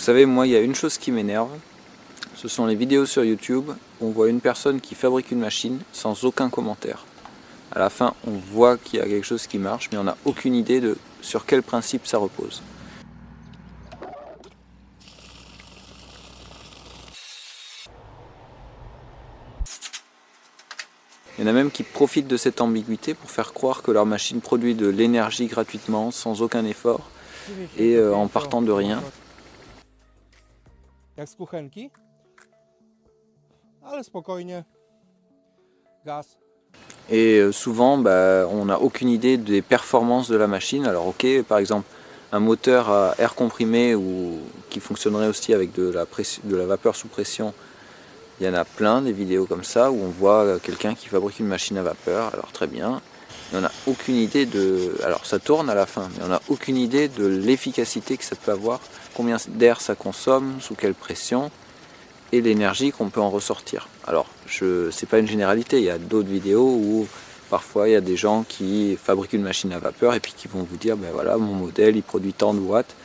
savez, moi, il y a une chose qui m'énerve, ce sont les vidéos sur YouTube où on voit une personne qui fabrique une machine sans aucun commentaire. À la fin, on voit qu'il y a quelque chose qui marche, mais on n'a aucune idée de sur quel principe ça repose. Il y en a même qui profitent de cette ambiguïté pour faire croire que leur machine produit de l'énergie gratuitement, sans aucun effort, et en partant de rien. Jak z kuchenki, ale spokojnie, gaz. Et souvent, on n'a aucune idée des performances de la machine. Alors ok, par exemple, un moteur à air comprimé ou qui fonctionnerait aussi avec de la vapeur sous pression, il y en a plein des vidéos comme ça où on voit quelqu'un qui fabrique une machine à vapeur. Alors très bien, mais on n'a aucune idée de... Alors ça tourne à la fin, mais on n'a aucune idée de l'efficacité que ça peut avoir, combien d'air ça consomme, sous quelle pression, et l'énergie qu'on peut en ressortir. Alors, c'est pas une généralité, il y a d'autres vidéos où parfois il y a des gens qui fabriquent une machine à vapeur et puis qui vont vous dire, ben voilà, mon modèle il produit tant de watts.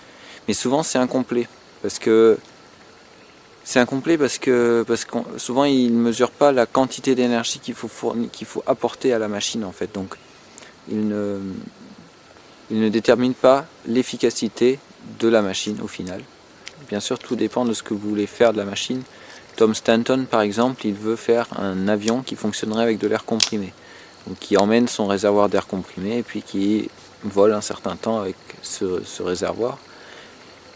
Mais souvent c'est incomplet, parce que souvent ils ne mesurent pas la quantité d'énergie qu'il faut apporter à la machine en fait. Donc ils ne déterminent pas l'efficacité de la machine au final. Bien sûr, tout dépend de ce que vous voulez faire de la machine. Tom Stanton, par exemple, il veut faire un avion qui fonctionnerait avec de l'air comprimé. Donc, qui emmène son réservoir d'air comprimé et puis qui vole un certain temps avec ce réservoir.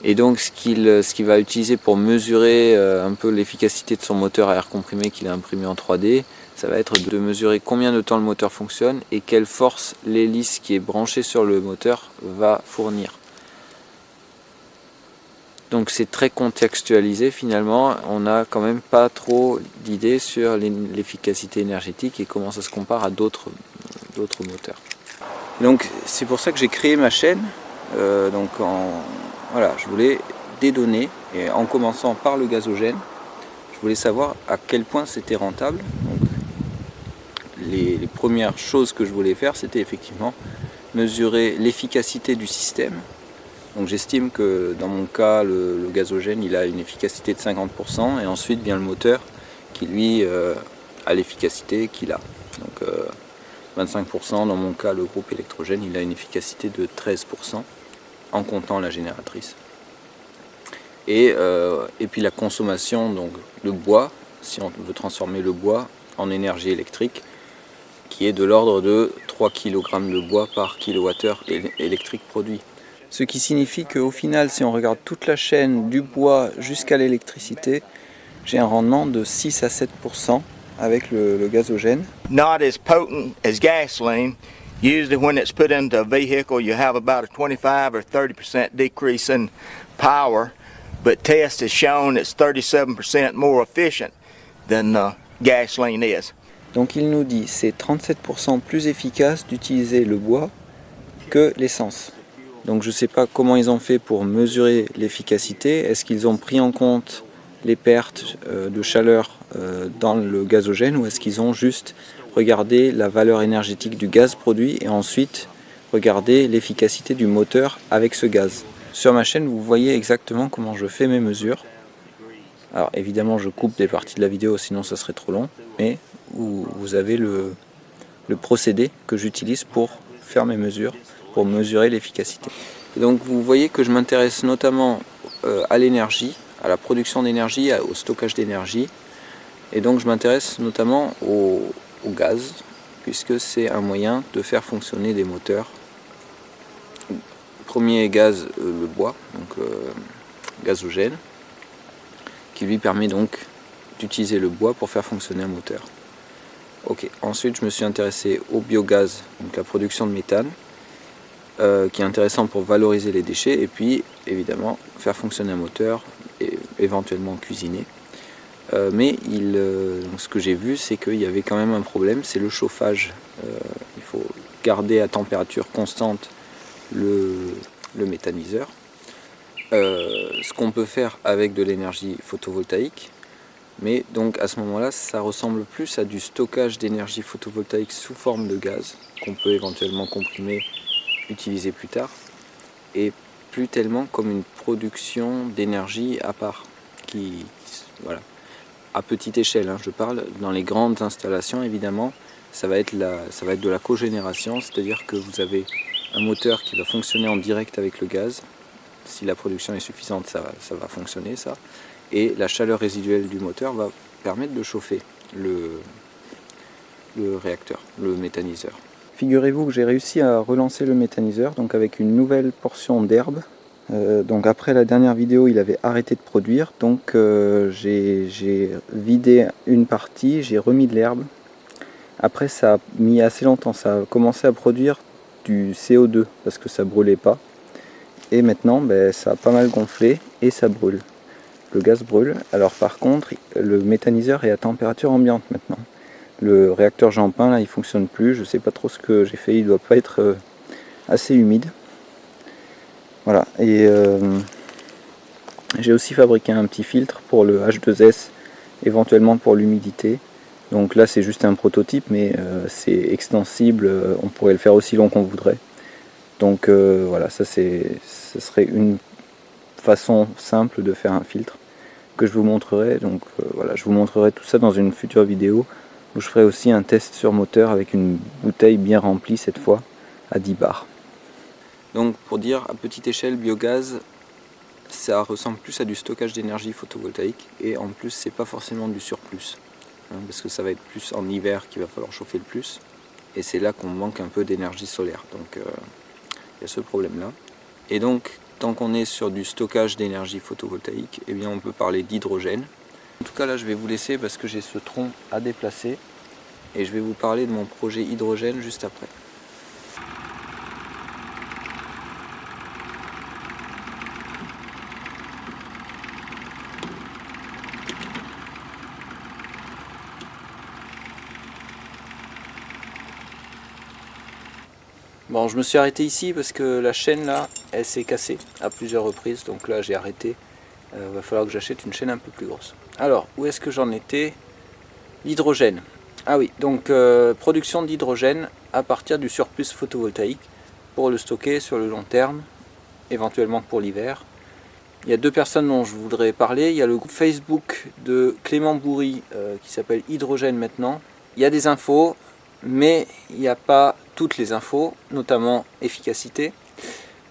Et donc, ce qu'il va utiliser pour mesurer un peu l'efficacité de son moteur à air comprimé qu'il a imprimé en 3D, ça va être de mesurer combien de temps le moteur fonctionne et quelle force l'hélice qui est branchée sur le moteur va fournir. Donc c'est très contextualisé finalement, on n'a quand même pas trop d'idées sur l'efficacité énergétique et comment ça se compare à d'autres moteurs. Donc c'est pour ça que j'ai créé ma chaîne. Voilà, je voulais des données, et en commençant par le gazogène, je voulais savoir à quel point c'était rentable. Donc, les premières choses que je voulais faire, c'était effectivement mesurer l'efficacité du système. Donc j'estime que dans mon cas, le gazogène il a une efficacité de 50% et ensuite vient le moteur qui lui a l'efficacité qu'il a. Donc 25% dans mon cas, le groupe électrogène il a une efficacité de 13% en comptant la génératrice. Et puis la consommation donc, de bois, si on veut transformer le bois en énergie électrique, qui est de l'ordre de 3 kg de bois par kilowattheure électrique produit. Ce qui signifie qu'au final, si on regarde toute la chaîne du bois jusqu'à l'électricité, j'ai un rendement de 6 à 7% avec le gazogène. Not as potent as gasoline. Usually when it's put into a vehicle, you have about a 25 or 30% decrease in power, but tests have shown it's 37% more efficient than gasoline is. Donc il nous dit c'est 37% plus efficace d'utiliser le bois que l'essence. Donc je ne sais pas comment ils ont fait pour mesurer l'efficacité. Est-ce qu'ils ont pris en compte les pertes de chaleur dans le gazogène ou est-ce qu'ils ont juste regardé la valeur énergétique du gaz produit et ensuite regardé l'efficacité du moteur avec ce gaz. Sur ma chaîne, vous voyez exactement comment je fais mes mesures. Alors évidemment, je coupe des parties de la vidéo, sinon ça serait trop long, mais vous avez le procédé que j'utilise pour faire mes mesures, pour mesurer l'efficacité. Donc vous voyez que je m'intéresse notamment à l'énergie, à la production d'énergie, au stockage d'énergie, et donc je m'intéresse notamment au gaz, puisque c'est un moyen de faire fonctionner des moteurs. Premier gaz, le bois, donc gazogène, qui lui permet donc d'utiliser le bois pour faire fonctionner un moteur. Ok, ensuite je me suis intéressé au biogaz, donc la production de méthane, qui est intéressant pour valoriser les déchets et puis évidemment faire fonctionner un moteur et éventuellement cuisiner. Mais donc, ce que j'ai vu c'est qu'il y avait quand même un problème, c'est le chauffage. Il faut garder à température constante le méthaniseur. Ce qu'on peut faire avec de l'énergie photovoltaïque, mais donc à ce moment-là ça ressemble plus à du stockage d'énergie photovoltaïque sous forme de gaz qu'on peut éventuellement comprimer, utiliser plus tard, et plus tellement comme une production d'énergie à part, voilà, à petite échelle, hein, je parle. Dans les grandes installations, évidemment, ça va être de la cogénération, c'est-à-dire que vous avez un moteur qui va fonctionner en direct avec le gaz. Si la production est suffisante, ça va fonctionner, ça. Et la chaleur résiduelle du moteur va permettre de chauffer le réacteur, le méthaniseur. Figurez-vous que j'ai réussi à relancer le méthaniseur, donc avec une nouvelle portion d'herbe. Donc après la dernière vidéo, il avait arrêté de produire, donc j'ai vidé une partie, j'ai remis de l'herbe. Après, ça a mis assez longtemps, ça a commencé à produire du CO2 parce que ça brûlait pas. Et maintenant, ça a pas mal gonflé et ça brûle. Le gaz brûle. Alors par contre, le méthaniseur est à température ambiante maintenant. Le réacteur Jampin, là, il fonctionne plus. Je sais pas trop ce que j'ai fait. Il doit pas être assez humide. Voilà. Et j'ai aussi fabriqué un petit filtre pour le H2S, éventuellement pour l'humidité. Donc là, c'est juste un prototype, mais c'est extensible. On pourrait le faire aussi long qu'on voudrait. Donc voilà, ce serait une façon simple de faire un filtre que je vous montrerai. Donc voilà, je vous montrerai tout ça dans une future vidéo où je ferai aussi un test sur moteur avec une bouteille bien remplie cette fois à 10 bars. Donc pour dire à petite échelle, biogaz, ça ressemble plus à du stockage d'énergie photovoltaïque et en plus c'est pas forcément du surplus, hein, parce que ça va être plus en hiver qu'il va falloir chauffer le plus et c'est là qu'on manque un peu d'énergie solaire. Donc il y a ce problème là. Et donc tant qu'on est sur du stockage d'énergie photovoltaïque, eh bien on peut parler d'hydrogène. En tout cas là je vais vous laisser parce que j'ai ce tronc à déplacer et je vais vous parler de mon projet hydrogène juste après. Bon, je me suis arrêté ici parce que la chaîne là, elle s'est cassée à plusieurs reprises, donc là j'ai arrêté. Va falloir que j'achète une chaîne un peu plus grosse. Alors, où est-ce que j'en étais? L'hydrogène. Ah oui, donc production d'hydrogène à partir du surplus photovoltaïque pour le stocker sur le long terme, éventuellement pour l'hiver. Il y a deux personnes dont je voudrais parler. Il y a le groupe Facebook de Clément Bourri qui s'appelle Hydrogène maintenant. Il y a des infos, mais il n'y a pas toutes les infos, notamment efficacité.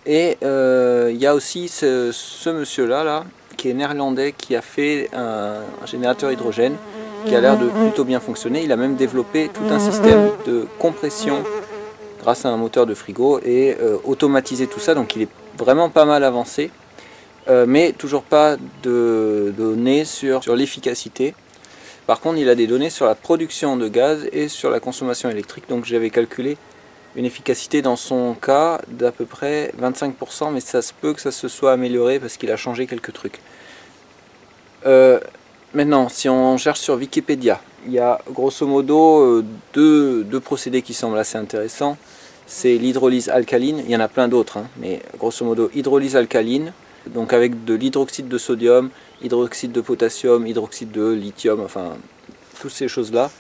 Et il y a aussi ce monsieur-là, là, qui est néerlandais, qui a fait un générateur hydrogène qui a l'air de plutôt bien fonctionner. Il a même développé tout un système de compression grâce à un moteur de frigo et automatisé tout ça. Donc il est vraiment pas mal avancé, mais toujours pas de données sur l'efficacité. Par contre, il a des données sur la production de gaz et sur la consommation électrique. Donc j'avais calculé une efficacité dans son cas d'à peu près 25%, mais ça se peut que ça se soit amélioré parce qu'il a changé quelques trucs. Maintenant, si on cherche sur Wikipédia, il y a grosso modo deux procédés qui semblent assez intéressants. C'est l'hydrolyse alcaline, il y en a plein d'autres, hein, mais grosso modo hydrolyse alcaline, donc avec de l'hydroxyde de sodium, hydroxyde de potassium, hydroxyde de lithium, enfin toutes ces choses-là,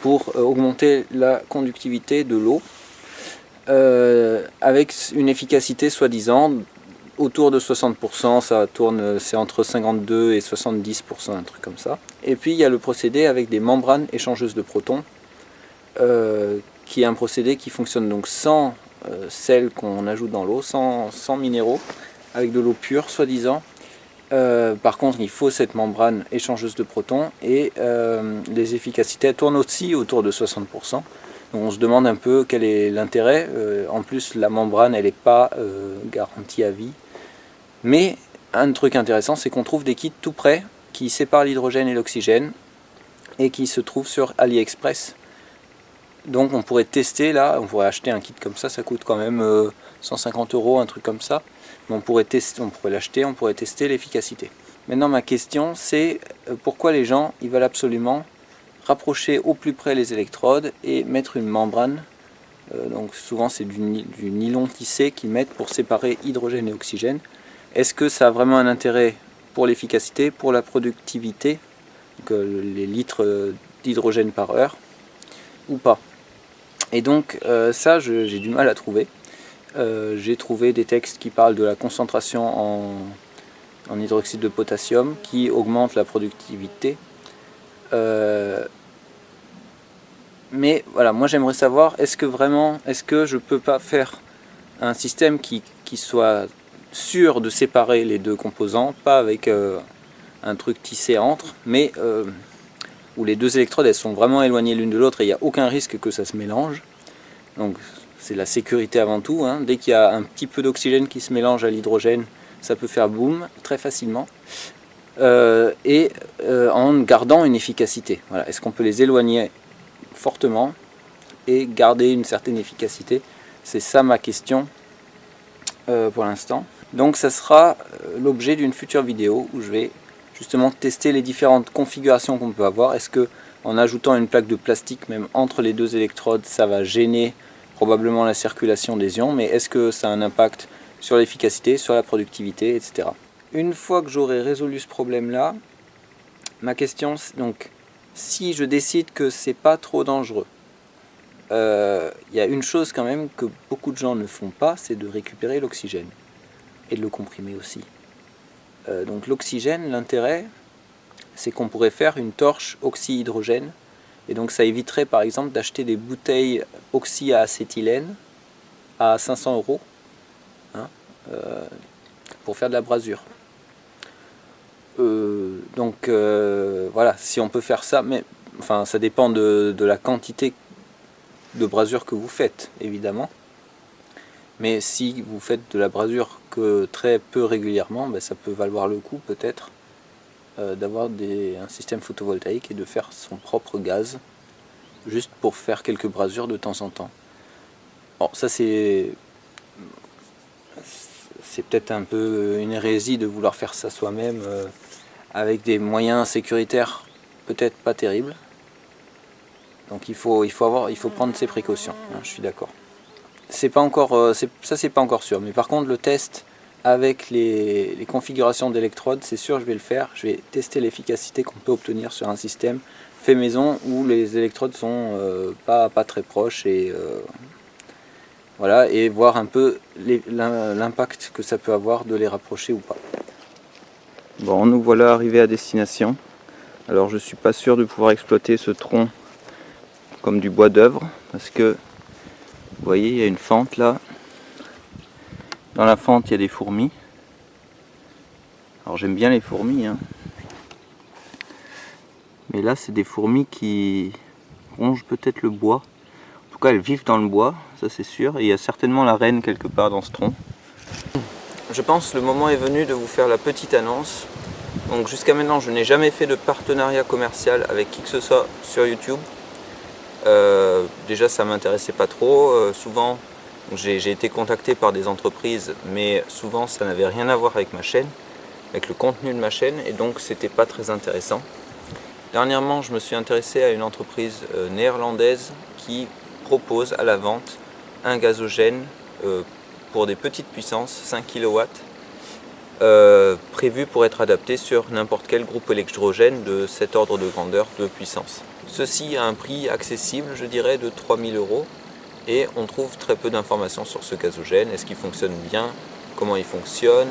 pour augmenter la conductivité de l'eau. Avec une efficacité soi-disant autour de 60%, ça tourne, c'est entre 52 et 70%, un truc comme ça. Et puis il y a le procédé avec des membranes échangeuses de protons, qui est un procédé qui fonctionne donc sans sel qu'on ajoute dans l'eau, sans minéraux, avec de l'eau pure soi-disant. Par contre il faut cette membrane échangeuse de protons et les efficacités tournent aussi autour de 60%. Donc on se demande un peu quel est l'intérêt. En plus la membrane elle n'est pas garantie à vie. Mais un truc intéressant c'est qu'on trouve des kits tout prêts qui séparent l'hydrogène et l'oxygène et qui se trouvent sur AliExpress. Donc on pourrait tester là, on pourrait acheter un kit comme ça coûte quand même 150 €, un truc comme ça. Mais on pourrait l'acheter, on pourrait tester l'efficacité. Maintenant ma question c'est pourquoi les gens ils veulent absolument rapprocher au plus près les électrodes et mettre une membrane. Donc souvent c'est du nylon tissé qu'ils mettent pour séparer hydrogène et oxygène. Est-ce que ça a vraiment un intérêt pour l'efficacité, pour la productivité, donc les litres d'hydrogène par heure, ou pas? Et donc ça j'ai du mal à trouver. j'ai trouvé des textes qui parlent de la concentration en hydroxyde de potassium qui augmente la productivité. Mais voilà, moi j'aimerais savoir, est-ce que je peux pas faire un système qui soit sûr de séparer les deux composants, pas avec un truc tissé entre, mais où les deux électrodes elles sont vraiment éloignées l'une de l'autre et il n'y a aucun risque que ça se mélange. Donc c'est la sécurité avant tout, hein. Dès qu'il y a un petit peu d'oxygène qui se mélange à l'hydrogène, ça peut faire boum très facilement. En gardant une efficacité. Voilà. Est-ce qu'on peut les éloigner fortement et garder une certaine efficacité? C'est ça ma question pour l'instant. Donc ça sera l'objet d'une future vidéo où je vais justement tester les différentes configurations qu'on peut avoir. Est-ce que en ajoutant une plaque de plastique même entre les deux électrodes, ça va gêner probablement la circulation des ions, mais est-ce que ça a un impact sur l'efficacité, sur la productivité, etc. Une fois que j'aurai résolu ce problème-là, ma question, donc, si je décide que c'est pas trop dangereux, il y a une chose quand même que beaucoup de gens ne font pas, c'est de récupérer l'oxygène et de le comprimer aussi. Donc l'oxygène, l'intérêt, c'est qu'on pourrait faire une torche oxy-hydrogène, et donc ça éviterait par exemple d'acheter des bouteilles oxy à acétylène à 500 €, hein, pour faire de la brasure. Voilà, si on peut faire ça, mais enfin ça dépend de la quantité de brasure que vous faites, évidemment. Mais si vous faites de la brasure que très peu régulièrement, ben, ça peut valoir le coup peut-être d'avoir un système photovoltaïque et de faire son propre gaz, juste pour faire quelques brasures de temps en temps. Bon, ça c'est peut-être un peu une hérésie de vouloir faire ça soi-même avec des moyens sécuritaires peut-être pas terribles. Donc il faut prendre ses précautions, hein, je suis d'accord. C'est pas encore, c'est pas encore sûr, mais par contre le test avec les configurations d'électrodes, c'est sûr je vais le faire. Je vais tester l'efficacité qu'on peut obtenir sur un système fait maison où les électrodes sont pas très proches et voilà, et voir un peu l'impact que ça peut avoir de les rapprocher ou pas. Bon, nous voilà arrivés à destination. Alors je suis pas sûr de pouvoir exploiter ce tronc comme du bois d'œuvre parce que vous voyez, il y a une fente là. Dans la fente, il y a des fourmis. Alors j'aime bien les fourmis, hein. Mais là, c'est des fourmis qui rongent peut-être le bois. En tout cas, elles vivent dans le bois, ça c'est sûr. Et il y a certainement la reine quelque part dans ce tronc. Je pense que le moment est venu de vous faire la petite annonce. Donc jusqu'à maintenant, je n'ai jamais fait de partenariat commercial avec qui que ce soit sur YouTube. Déjà, ça m'intéressait pas trop. Souvent, j'ai été contacté par des entreprises, mais souvent, ça n'avait rien à voir avec ma chaîne, avec le contenu de ma chaîne, et donc c'était pas très intéressant. Dernièrement, je me suis intéressé à une entreprise néerlandaise qui propose à la vente un gazogène pour des petites puissances, 5 kW, prévu pour être adapté sur n'importe quel groupe électrogène de cet ordre de grandeur de puissance. Ceci a un prix accessible, je dirais, de 3 000 €, et on trouve très peu d'informations sur ce gazogène. Est-ce qu'il fonctionne bien? Comment il fonctionne?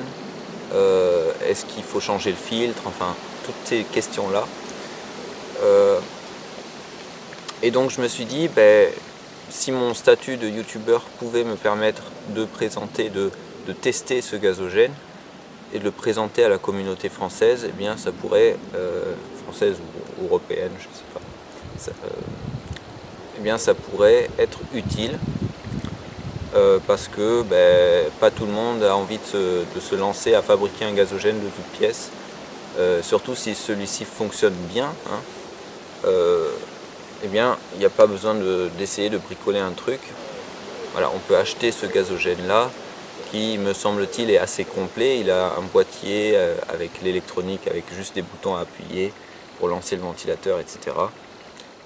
Est-ce qu'il faut changer le filtre? Enfin, toutes ces questions-là. Et donc je me suis dit, si mon statut de youtubeur pouvait me permettre de présenter, de tester ce gazogène et de le présenter à la communauté française, eh bien ça pourrait, française ou européenne, je ne sais pas, eh bien ça pourrait être utile parce que pas tout le monde a envie de se lancer à fabriquer un gazogène de toutes pièces, surtout si celui-ci fonctionne bien, hein. Eh bien, il n'y a pas besoin d'essayer de bricoler un truc. Voilà, on peut acheter ce gazogène-là, qui, me semble-t-il, est assez complet. Il a un boîtier avec l'électronique, avec juste des boutons à appuyer pour lancer le ventilateur, etc.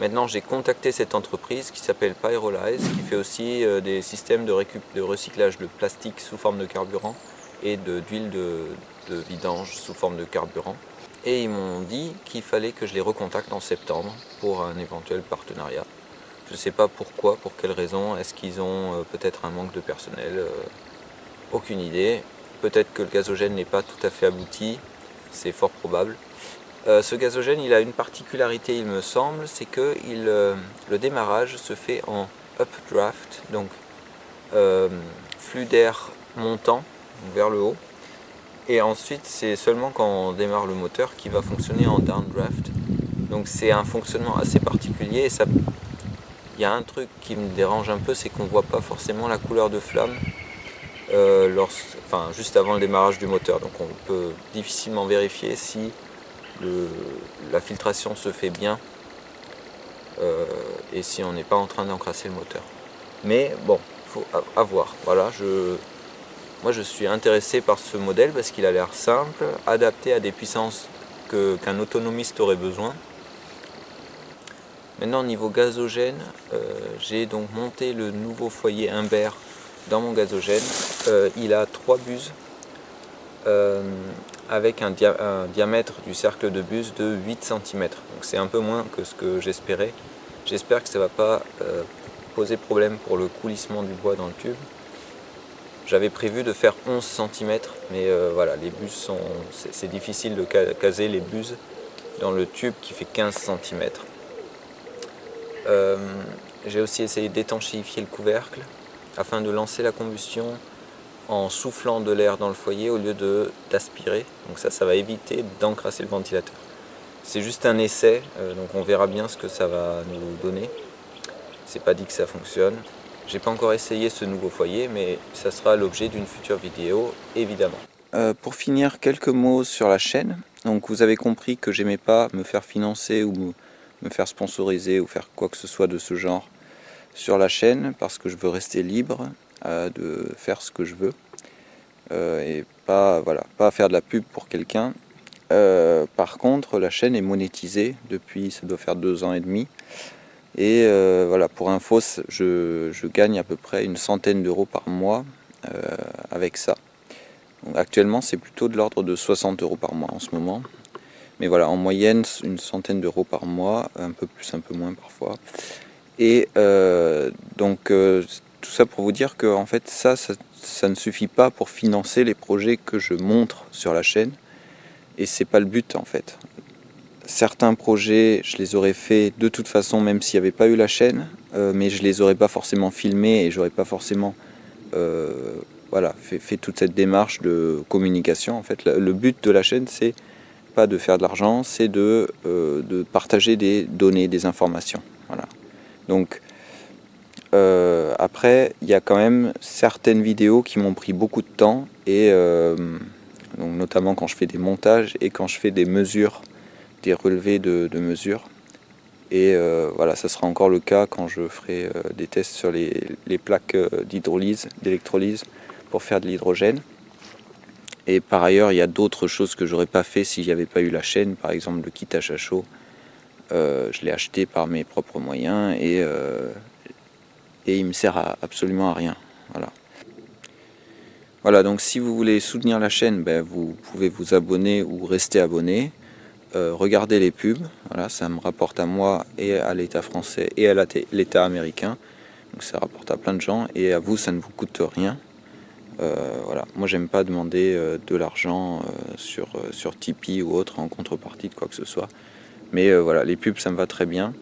Maintenant, j'ai contacté cette entreprise qui s'appelle Pyrolyze, qui fait aussi des systèmes de recyclage de plastique sous forme de carburant et d'huile de vidange sous forme de carburant. Et ils m'ont dit qu'il fallait que je les recontacte en septembre pour un éventuel partenariat. Je ne sais pas pourquoi, pour quelle raison. Est-ce qu'ils ont peut-être un manque de personnel? Aucune idée. Peut-être que le gazogène n'est pas tout à fait abouti, c'est fort probable. Ce gazogène, il a une particularité, il me semble, c'est que le démarrage se fait en updraft, donc flux d'air montant vers le haut. Et ensuite, c'est seulement quand on démarre le moteur qu'il va fonctionner en downdraft. Donc c'est un fonctionnement assez particulier. Et ça, il y a un truc qui me dérange un peu, c'est qu'on ne voit pas forcément la couleur de flamme juste avant le démarrage du moteur. Donc on peut difficilement vérifier si la filtration se fait bien et si on n'est pas en train d'encrasser le moteur. Mais bon, il faut voir. Voilà, moi je suis intéressé par ce modèle parce qu'il a l'air simple, adapté à des puissances qu'un autonomiste aurait besoin. Maintenant, au niveau gazogène, j'ai donc monté le nouveau foyer Imbert dans mon gazogène. Il a 3 buses avec un diamètre du cercle de buse de 8 cm. Donc c'est un peu moins que ce que j'espérais. J'espère que ça ne va pas poser problème pour le coulissement du bois dans le tube. J'avais prévu de faire 11 cm, mais voilà, les buses c'est difficile de caser les buses dans le tube qui fait 15 cm. J'ai aussi essayé d'étanchéifier le couvercle afin de lancer la combustion en soufflant de l'air dans le foyer au lieu d'aspirer. Donc ça va éviter d'encrasser le ventilateur. C'est juste un essai, donc on verra bien ce que ça va nous donner. C'est pas dit que ça fonctionne. J'ai pas encore essayé ce nouveau foyer, mais ça sera l'objet d'une future vidéo, évidemment. Pour finir, quelques mots sur la chaîne. Donc vous avez compris que j'aimais pas me faire financer ou me faire sponsoriser ou faire quoi que ce soit de ce genre sur la chaîne parce que je veux rester libre de faire ce que je veux et pas faire de la pub pour quelqu'un. Par contre, la chaîne est monétisée depuis, ça doit faire 2 ans et demi. Et voilà, pour info, je gagne à peu près une centaine d'euros par mois avec ça. Donc, actuellement, c'est plutôt de l'ordre de 60 euros par mois en ce moment. Mais voilà, en moyenne, une centaine d'euros par mois, un peu plus, un peu moins parfois. Et tout ça pour vous dire que en fait, ça ne suffit pas pour financer les projets que je montre sur la chaîne. Et c'est pas le but en fait. Certains projets, je les aurais fait de toute façon, même s'il n'y avait pas eu la chaîne, mais je les aurais pas forcément filmés et j'aurais pas forcément fait toute cette démarche de communication. En fait, le but de la chaîne, c'est pas de faire de l'argent, c'est de partager des données, des informations. Voilà. Donc après, il y a quand même certaines vidéos qui m'ont pris beaucoup de temps et donc notamment quand je fais des montages et quand je fais des mesures, des relevés de mesures. Et voilà, ça sera encore le cas quand je ferai des tests sur les plaques d'électrolyse pour faire de l'hydrogène. Et par ailleurs, il y a d'autres choses que j'aurais pas fait si j'avais pas eu la chaîne. Par exemple, le kit à chaud, je l'ai acheté par mes propres moyens et il me sert absolument à rien. Voilà, donc si vous voulez soutenir la chaîne, vous pouvez vous abonner ou rester abonné. Regardez les pubs, voilà, ça me rapporte à moi et à l'État français et à l'État américain. Donc ça rapporte à plein de gens et à vous, ça ne vous coûte rien. Voilà. Moi, j'aime pas demander de l'argent sur Tipeee ou autre en contrepartie de quoi que ce soit. Mais voilà, les pubs, ça me va très bien.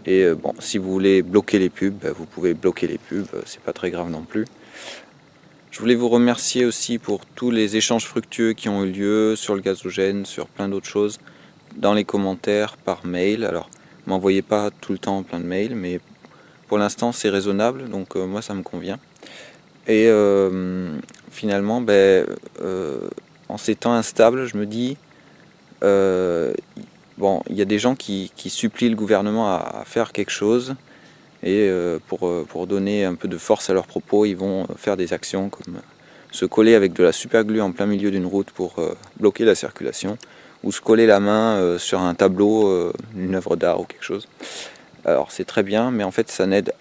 Et bon, si vous voulez bloquer les pubs, vous pouvez bloquer les pubs, c'est pas très grave non plus. Je voulais vous remercier aussi pour tous les échanges fructueux qui ont eu lieu sur le gazogène, sur plein d'autres choses, dans les commentaires, par mail. Alors, m'envoyez pas tout le temps plein de mails, mais pour l'instant, c'est raisonnable, donc moi, ça me convient. Et finalement, en ces temps instables, je me dis, il y a des gens qui supplient le gouvernement à faire quelque chose, et pour donner un peu de force à leurs propos, ils vont faire des actions comme se coller avec de la superglue en plein milieu d'une route pour bloquer la circulation, ou se coller la main sur un tableau, une œuvre d'art ou quelque chose. Alors c'est très bien, mais en fait ça n'aide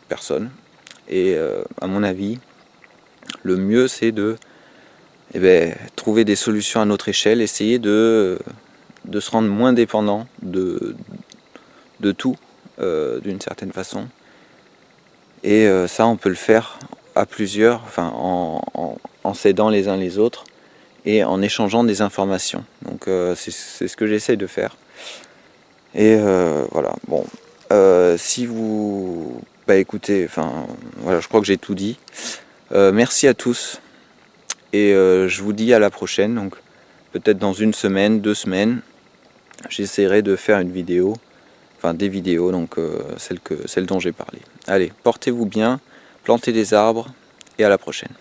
personne. Et à mon avis, le mieux c'est de trouver des solutions à notre échelle, essayer de se rendre moins dépendant de tout, d'une certaine façon. Et ça, on peut le faire à plusieurs, enfin en s'aidant les uns les autres et en échangeant des informations. Donc c'est ce que j'essaye de faire. Et voilà, bon, si vous... Bah écoutez, enfin voilà, je crois que j'ai tout dit. Merci à tous et je vous dis à la prochaine. Donc peut-être dans 1 semaine, 2 semaines, j'essaierai de faire une vidéo, enfin des vidéos, donc celle dont j'ai parlé. Allez, portez-vous bien, plantez des arbres et à la prochaine.